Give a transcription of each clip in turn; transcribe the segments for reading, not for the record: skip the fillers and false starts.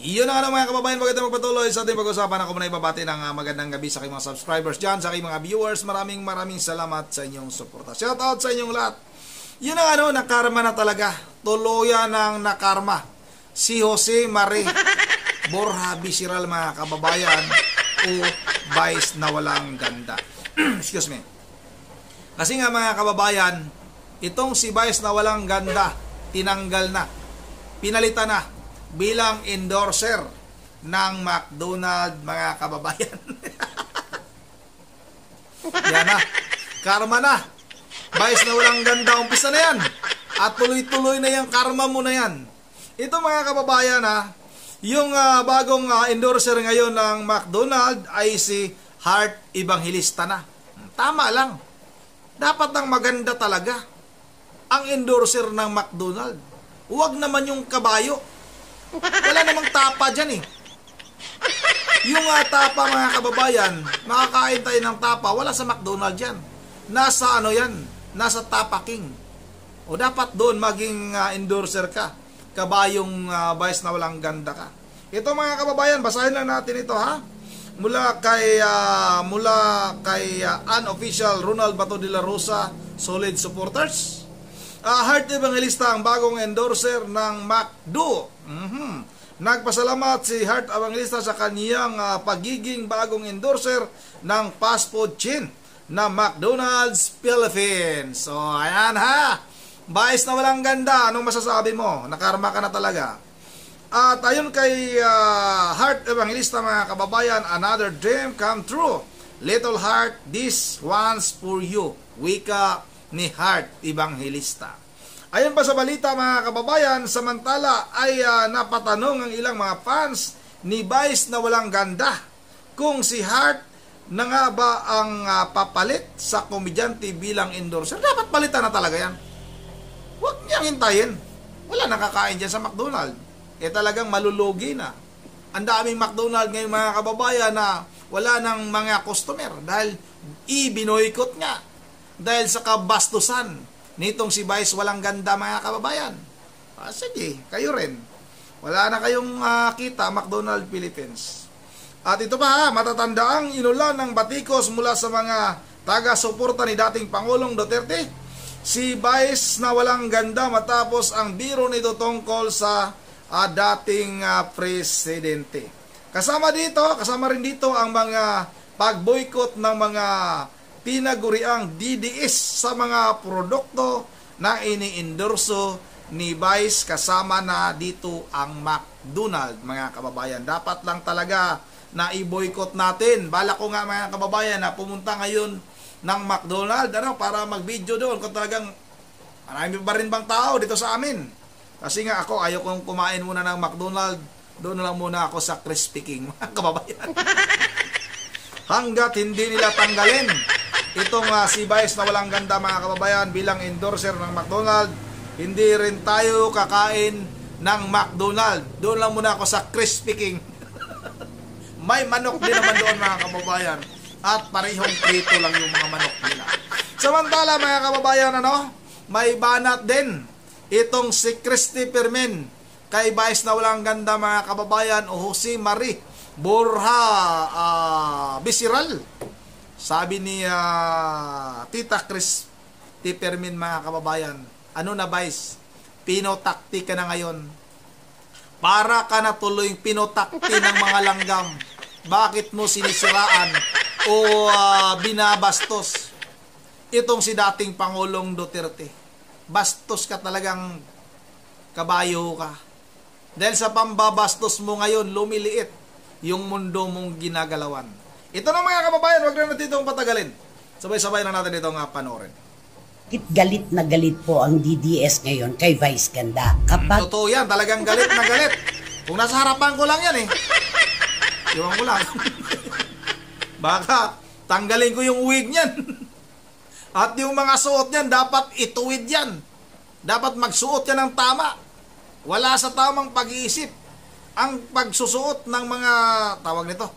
Yun na nga mga kababayan, magandang magpatuloy sa ating pag-usapan. Ako muna ibabati ng magandang gabi sa aking mga subscribers dyan, sa aking mga viewers. Maraming salamat sa inyong suporta. Shout out sa inyong lahat. Yun ang nakarma na talaga. Tuluyan ng nakarma. Si Jose Mari Borja Bisiral mga kababayan, o Vice na walang ganda. Excuse me. Kasi nga mga kababayan, itong si Vice na walang ganda, tinanggal na, pinalitan na bilang endorser ng McDonald's mga kababayan. Yan na. Karma na. Vice na walang ganda. Umpisa na yan. At tuloy-tuloy na yung karma mo na yan. Ito mga kababayan yung bagong endorser ngayon ng McDonald's ay si Heart Evangelista na. Tama lang. Dapat nang maganda talaga ang endorser ng McDonald's. Huwag naman yung kabayo. Wala namang tapa dyan eh. Yung tapa mga kababayan, makakain tayo ng tapa, wala sa McDonald's yan. Nasa yan? Nasa Tapa King. O dapat doon maging endorser ka. Kabayong Vice na walang ganda ka. Ito mga kababayan, basahin lang natin ito Mula kay unofficial Ronald Bato de la Rosa, solid supporters. Heart Evangelista ang bagong endorser ng McDo. Nagpasalamat si Heart Evangelista sa kaniyang pagiging bagong endorser ng fast food chain na McDonald's Philippines. So, ayan Vice na walang ganda. Anong masasabi mo? Nakarma ka na talaga. At ayon kay Heart Evangelista mga kababayan, another dream come true. Little Heart, this one's for you. Wika ni Heart Evangelista. Ayon pa sa balita mga kababayan, samantala ay napatanong ang ilang mga fans ni Vice na walang ganda kung si Heart na nga ba ang papalit sa komedyante bilang endorser. Dapat palitan na talaga yan. Huwag niyang hintayin. Wala nakakain dyan sa McDonald's. Talagang malulugi na. Ang daming McDonald's ngayon mga kababayan na wala ng mga customer dahil ibinoykot nga. Dahil sa kabastusan nitong si Vice walang ganda mga kababayan. Sige, kayo rin. Wala na kayong kita McDonald's Philippines. At ito pa matatandaang inulan ng batikos mula sa mga taga-suporta ni dating Pangulong Duterte. Si Vice na walang ganda matapos ang biro nito tungkol sa dating presidente. Kasama rin dito ang mga pag-boycott ng mga tinaguriang DDS sa mga produkto na ini-endorso ni Vice, kasama na dito ang McDonald's mga kababayan. Dapat lang talaga na i-boycott natin. Bala ko nga mga kababayan na pumunta ngayon ng McDonald's para mag-video doon kung talagang marami pa rin bang tao dito sa amin. Kasi nga ako ayaw kong kumain muna ng McDonald's, doon na lang muna ako sa Crispy King mga kababayan. Hanggat hindi nila tanggalin itong si Vice na walang ganda mga kababayan bilang endorser ng McDonald's, hindi rin tayo kakain ng McDonald's. Doon lang muna ako sa Crispy King. May manok din naman doon mga kababayan. At parehong prito lang yung mga manok nila. Samantala mga kababayan, may banat din itong si Christopher Min kay Vice na walang ganda mga kababayan, o Jose Mari Borja Bisiral. Sabi ni Tita Christopher Min mga kababayan, ano na Vice, pinotakti ka na ngayon. Para ka na tuloy pinotakti ng mga langgam. Bakit mo sinisiraan o binabastos itong si dating Pangulong Duterte? Bastos ka talagang, kabayo ka. Dahil sa pambabastos mo ngayon, lumiliit yung mundo mong ginagalawan. Ito na mga kababayan, wag na natin itong patagalin. Sabay-sabay na natin itong panoorin. Galit na galit po ang DDS ngayon kay Vice Ganda. Totoo yan, talagang galit na galit. Kung nasa harapan ko lang yan iwan ko lang. Baka tanggalin ko yung wig niyan. At yung mga suot niyan, dapat ituwid yan. Dapat magsuot yan ng tama. Wala sa tamang pag-iisip ang pagsusuot ng mga, tawag nito,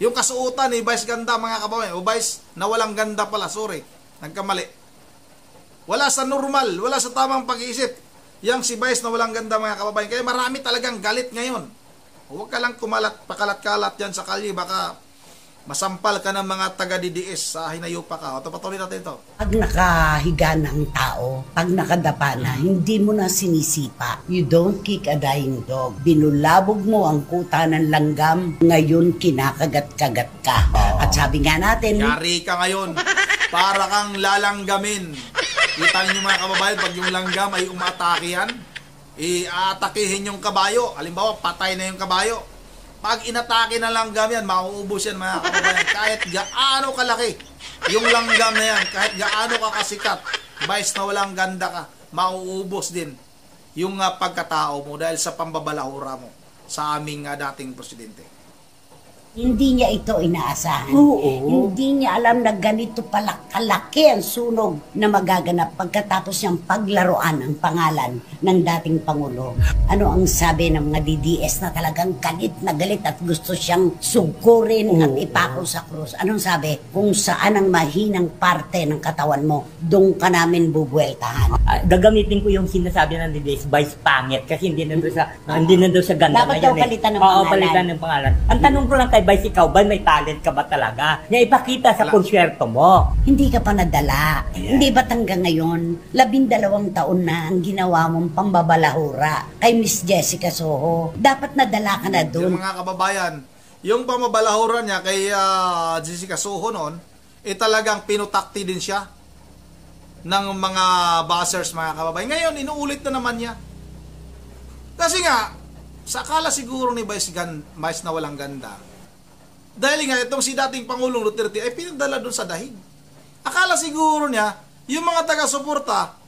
yung kasuotan ni Vice Ganda mga kababayan. O Vice na walang ganda pala, sorry, nagkamali. Wala sa normal, wala sa tamang pag-iisip yang si Vice na walang ganda mga kababayan. Kaya marami talagang galit ngayon. Huwag ka lang pakalat-kalat dyan sa kalye, baka masampal ka ng mga taga-DDS sa hinayupa ka. O, patuloy natin ito. Pag nakahiga na ang tao, pag nakadapa na, hindi mo na sinisipa. You don't kick a dying dog. Binulabog mo ang kuta ng langgam, ngayon kinakagat-kagat ka. At sabi nga natin, Yari ka ngayon. Para kang lalanggamin. Kita niyo mga kababayan, pag yung langgam ay umatake yan, i-atakihin yung kabayo. Halimbawa, patay na yung kabayo. Pag inatake na langgam yan, mauubos yan mga kababayan. Kahit gaano kalaki yung langgam na yan, kahit gaano ka kasikat, vice na walang ganda ka, mauubos din yung pagkatao mo dahil sa pambabalahura mo sa aming dating presidente. hindi niya ito inaasahan. Oo. Hindi niya alam na ganito pala kalaki ang sunog na magaganap pagkatapos niyang paglaruan ang pangalan ng dating Pangulo. Ano ang sabi ng mga DDS na talagang galit na galit at gusto siyang sugkurin at ipako sa krus? Anong sabi? Kung saan ang mahinang parte ng katawan mo, doon ka namin bubueltahan. Gagamitin ko yung sinasabi ng DDS, vice pangit, kasi hindi na doon sa ganda. Dapat daw palitan ng Oo, pangalan. palitan ng pangalan. Ang tanong ko lang kay Vice, ikaw ba may talent ka ba talaga? Na ipakita sa konsyerto mo. Hindi ka pa nadala. Hindi ba't hanggang ngayon, 12 taon na ang ginawa mong pambabalahura kay Miss Jessica Soho. Dapat nadala ka na Yung doon. mga kababayan, yung pamabalahuran niya kay Jessica Soho noon, talagang pinutakti din siya ng mga buzzers, mga kababayan. Ngayon, inuulit na naman niya. Kasi nga, sa akala siguro ni Vice na walang ganda. Dahil nga, itong si dating Pangulong Duterte ay pinadala doon sa dahig. Akala siguro niya, yung mga taga-suporta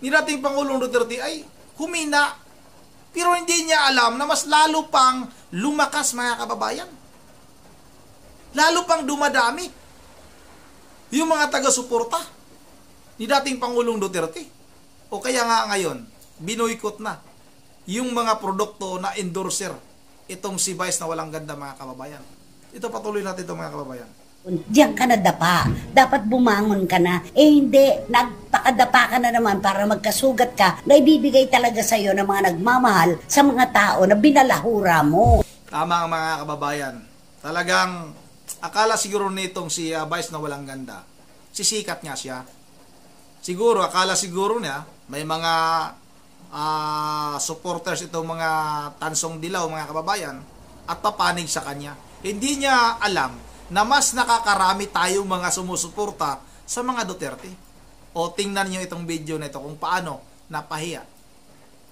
ni dating Pangulong Duterte ay humina. Pero hindi niya alam na mas lalo pang lumakas, mga kababayan. Lalo pang dumadami yung mga taga-suporta ni dating Pangulong Duterte. O kaya nga ngayon, binoykot na yung mga produkto na endorser itong si Vice na walang ganda, mga kababayan. Ito, patuloy natin ito, mga kababayan. Diyan ka na dapa. Dapat bumangon ka na. Eh hindi, nagpakadapa ka na naman para magkasugat ka na ibibigay talaga sa iyo ng mga nagmamahal sa mga tao na binalahura mo. Tama ang mga kababayan. Talagang akala siguro nitong si Vice na walang ganda, sisikat nga siya. Siguro, akala siguro niya may mga supporters itong mga tansong dilaw, mga kababayan, at papanig sa kanya. Hindi niya alam na mas nakakarami tayong mga sumusuporta sa mga Duterte. O tingnan niyo itong video na ito kung paano napahiya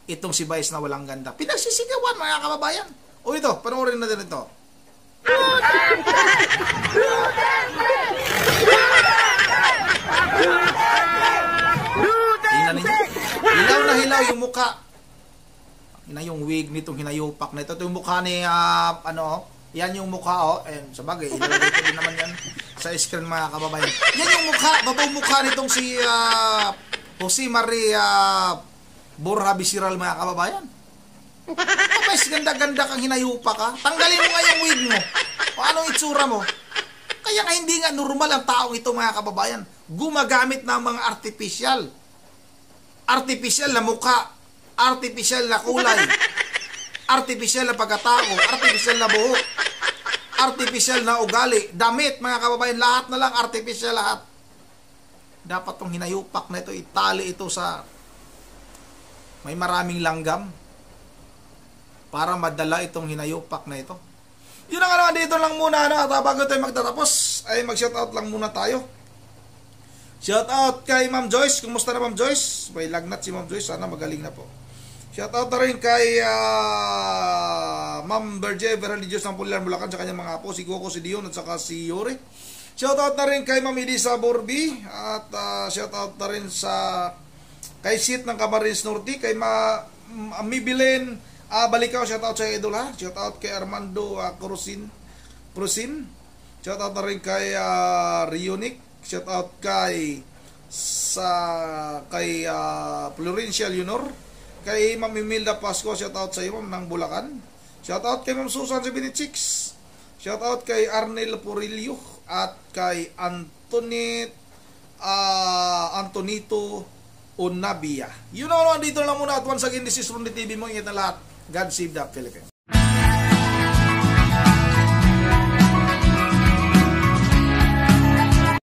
itong si Vice na walang ganda. Pinagsisigawan, mga kababayan. O ito, panoorin natin ito. Tingnan niyo. Hilaw na hilaw yung mukha. Yung wig nitong hinayupak na ito. Ito yung mukha ni yan yung mukha, sabagay, ilalagay ko din naman yan sa screen, mga kababayan. Yan yung mukha, totoong mukha nitong si Jose Maria Borja Bisiral, mga kababayan. Kapais, ganda-ganda kang hinayupa ka. Tanggalin mo nga yung wig mo. O anong itsura mo? Kaya nga hindi nga normal ang taong ito, mga kababayan. Gumagamit ng mga artificial na mukha, artificial na kulay, artificial na pagkatao, artificial na buhok, artificial na ugali, damit, mga kababayan, lahat na lang artificial, lahat. Dapat tong hinayupak na ito, itali ito sa may maraming langgam para madala itong hinayupak na ito. Yun ang naman, dito lang muna, at bago tayo magtatapos ay mag-shoutout lang muna tayo. Shoutout kay Ma'am Joyce. Kumusta na, Ma'am Joyce? May lagnat si Ma'am Joyce, sana magaling na po. Shoutout na rin kay Ma'am Berje Veraligios ng Pulilan, Bulacan, sa kanyang mga apo, si Coco, si Dion, at saka si Yuri. Shoutout na rin kay Ma'am Elisa Borbi, at shoutout na rin kay Sit ng Camarines Norte, kay Mibilen Balikaw, shoutout sa idol, ha. Shoutout kay Armando Crusin. Shoutout na rin kay Rionic. Shoutout kay Florencial Yunor. Kay Ma'am Imelda Pasco, shoutout sa iyo, Ma'am, ng Bulacan. Shoutout kay Ma'am Susan sa Binichicks. Shoutout kay Arnel Purillo at kay Antonito Onabia. Yun naman, dito lang muna, at once again, this is Ronde TV mo. Ingat na lahat. God save the Philippines.